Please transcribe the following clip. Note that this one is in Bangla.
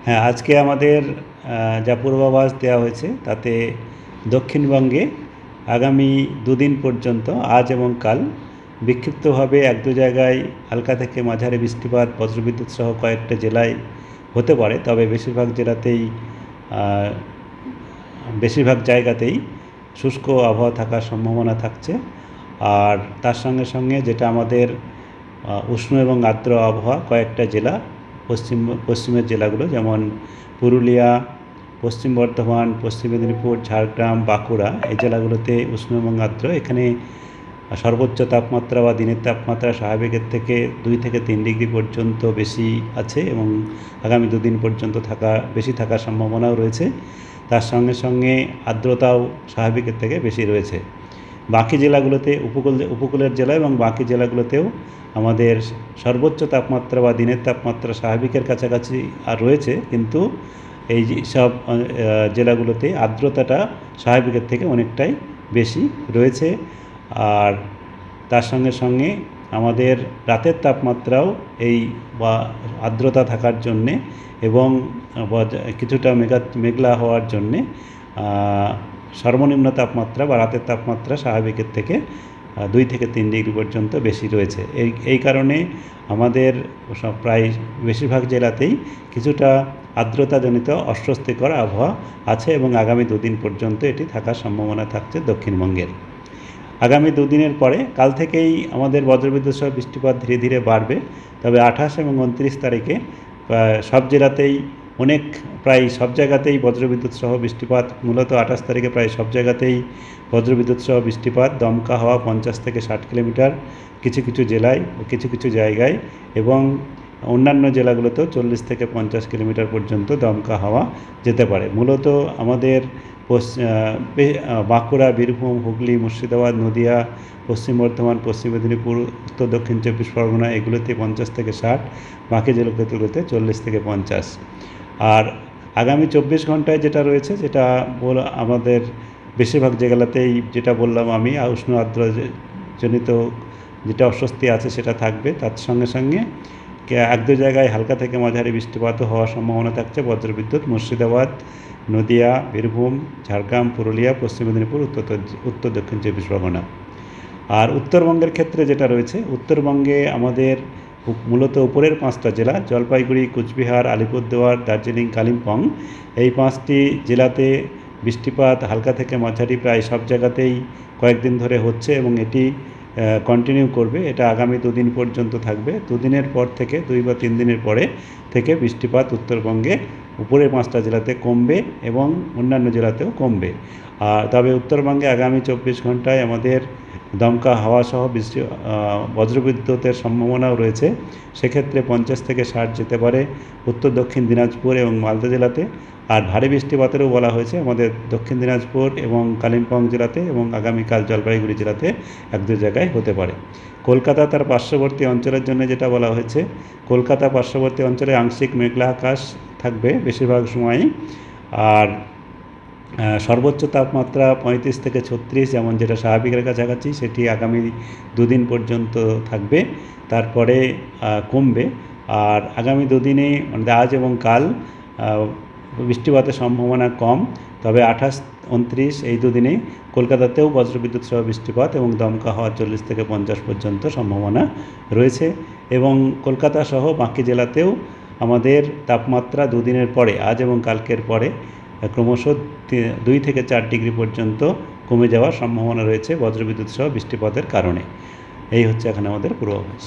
হ্যাঁ, আজকে আমাদের যা পূর্বাভাস দেওয়া হয়েছে তাতে দক্ষিণবঙ্গে আগামী দুদিন পর্যন্ত আজ এবং কাল বিক্ষিপ্তভাবে এক দু জায়গায় হালকা থেকে মাঝারি বৃষ্টিপাত বজ্রবিদ্যুৎ সহ কয়েকটা জেলায় হতে পারে, তবে বেশিরভাগ জায়গাতেই শুষ্ক আবহাওয়া থাকার সম্ভাবনা থাকছে। আর তার সঙ্গে সঙ্গে যেটা আমাদের উষ্ণ এবং আর্দ্র আবহাওয়া কয়েকটা জেলা পশ্চিমের জেলাগুলো যেমন পুরুলিয়া, পশ্চিম বর্ধমান, পশ্চিম মেদিনীপুর, ঝাড়গ্রাম, বাঁকুড়া এই জেলাগুলোতে উষ্ণ এবং আর্দ্র। এখানে সর্বোচ্চ তাপমাত্রা বা দিনের তাপমাত্রা স্বাভাবিকের থেকে 2 থেকে 3 ডিগ্রি পর্যন্ত বেশি আছে এবং আগামী দুদিন পর্যন্ত বেশি থাকার সম্ভাবনাও রয়েছে। তার সঙ্গে সঙ্গে আর্দ্রতাও স্বাভাবিকের থেকে বেশি রয়েছে। বাকি জেলাগুলোতে উপকূলের জেলা এবং বাকি জেলাগুলোতেও আমাদের সর্বোচ্চ তাপমাত্রা বা দিনের তাপমাত্রা স্বাভাবিকের কাছাকাছি আর রয়েছে, কিন্তু এই সব জেলাগুলোতে আর্দ্রতাটা স্বাভাবিকের থেকে অনেকটাই বেশি রয়েছে। আর তার সঙ্গে সঙ্গে আমাদের রাতের তাপমাত্রাও এই বা আর্দ্রতা থাকার জন্যে এবং কিছুটা মেঘলা হওয়ার জন্যে সর্বনিম্ন তাপমাত্রা বা রাতের তাপমাত্রা স্বাভাবিকের থেকে 2 থেকে 3 ডিগ্রি পর্যন্ত বেশি রয়েছে। এই কারণে আমাদের প্রায় বেশিরভাগ জেলাতেই কিছুটা আর্দ্রতাজনিত অস্বস্তিকর আবহাওয়া আছে এবং আগামী দুদিন পর্যন্ত এটি থাকার সম্ভাবনা থাকছে দক্ষিণবঙ্গের। আগামী দুদিনের পরে কাল থেকেই আমাদের বজ্রবিদ্যুৎ সহ বৃষ্টিপাত ধীরে ধীরে বাড়বে, তবে 28 এবং 29 তারিখে সব জেলাতেই প্রায় সব জায়গাতেই বজ্রবিদ্যুৎ সহ বৃষ্টিপাত, মূলত 28 তারিখে প্রায় সব জায়গাতেই বজ্রবিদ্যুৎ সহ বৃষ্টিপাত, দমকা হাওয়া 50 থেকে 60 কিলোমিটার কিছু কিছু জেলায় কিছু কিছু জায়গায়, এবং অন্যান্য জেলাগুলোতেও 40 থেকে 50 কিলোমিটার পর্যন্ত দমকা হাওয়া যেতে পারে। মূলত আমাদের বাঁকুড়া, বীরভূম, হুগলি, মুর্শিদাবাদ, নদিয়া, পশ্চিম বর্ধমান, পশ্চিম মেদিনীপুর, উত্তর দক্ষিণ 24 পরগনা এগুলোতে 50 থেকে 60, বাকি জেলাগুলোতে 40 থেকে 50। আর আগামী 24 ঘন্টায় যেটা রয়েছে, যেটা আমাদের বেশিরভাগ জেলাতেই যেটা বললাম আমি, উষ্ণ আর্দ্রজনিত যেটা অস্বস্তি আছে সেটা থাকবে। তার সঙ্গে সঙ্গে এক দু জায়গায় হালকা থেকে মাঝারি বৃষ্টিপাতও হওয়ার সম্ভাবনা থাকছে বজ্রবিদ্যুৎ মুর্শিদাবাদ, নদিয়া, বীরভূম, ঝাড়গ্রাম, পুরুলিয়া, পশ্চিম মেদিনীপুর, উত্তর দক্ষিণ 24 পরগনা। আর উত্তরবঙ্গের ক্ষেত্রে যেটা রয়েছে, উত্তরবঙ্গে আমাদের মূলত উপরের 5টা জেলা জলপাইগুড়ি, কুচবিহার, আলিপুরদুয়ার, দার্জিলিং, কালিম্পং এই 5টি জেলাতে বৃষ্টিপাত হালকা থেকে মাঝারি প্রায় সব জায়গাতেই কয়েকদিন ধরে হচ্ছে এবং এটি কন্টিনিউ করবে। এটা আগামী দুদিন পর্যন্ত থাকবে। দুদিনের পর থেকে 2 বা 3 দিনের পরে থেকে বৃষ্টিপাত উত্তরবঙ্গে উপরের 5টা জেলাতে কমবে এবং অন্যান্য জেলাতেও কমবে। তবে উত্তরবঙ্গে আগামী 24 ঘন্টায় আমাদের দমকা হাওয়া সহ বজ্রবিদ্যুতের সম্ভাবনাও রয়েছে। সেক্ষেত্রে 50 থেকে 60 যেতে পারে উত্তর দক্ষিণ দিনাজপুর এবং মালদা জেলাতে। আর ভারী বৃষ্টিপাতেরও বলা হয়েছে আমাদের দক্ষিণ দিনাজপুর এবং কালিম্পং জেলাতে এবং আগামীকাল জলপাইগুড়ি জেলাতে 1-2 জায়গায় হতে পারে। কলকাতা তার পার্শ্ববর্তী অঞ্চলের জন্য যেটা বলা হয়েছে, কলকাতা পার্শ্ববর্তী অঞ্চলে আংশিক মেঘলা আকাশ থাকবে বেশিরভাগ সময়ই। আর সর্বোচ্চ তাপমাত্রা 35 থেকে 36, যেমন যেটা স্বাভাবিকের কাছাকাছি, সেটি আগামী দুদিন পর্যন্ত থাকবে, তারপরে কমবে। আর আগামী দুদিনে মানে আজ এবং কাল বৃষ্টিপাতের সম্ভাবনা কম, তবে 28, 29 এই দুদিনে কলকাতাতেও বজ্রবিদ্যুৎ সহ বৃষ্টিপাত এবং দমকা হওয়া 40 থেকে 50 পর্যন্ত সম্ভাবনা রয়েছে। এবং কলকাতা সহ বাকি জেলাতেও আমাদের তাপমাত্রা দুদিনের পরে, আজ এবং কালকের পরে ক্রমশ 2 থেকে 4 ডিগ্রি পর্যন্ত কমে যাওয়ার সম্ভাবনা রয়েছে বজ্রবিদ্যুৎ সহ বৃষ্টিপাতের কারণে। এই হচ্ছে এখন আমাদের পূর্বাভাস।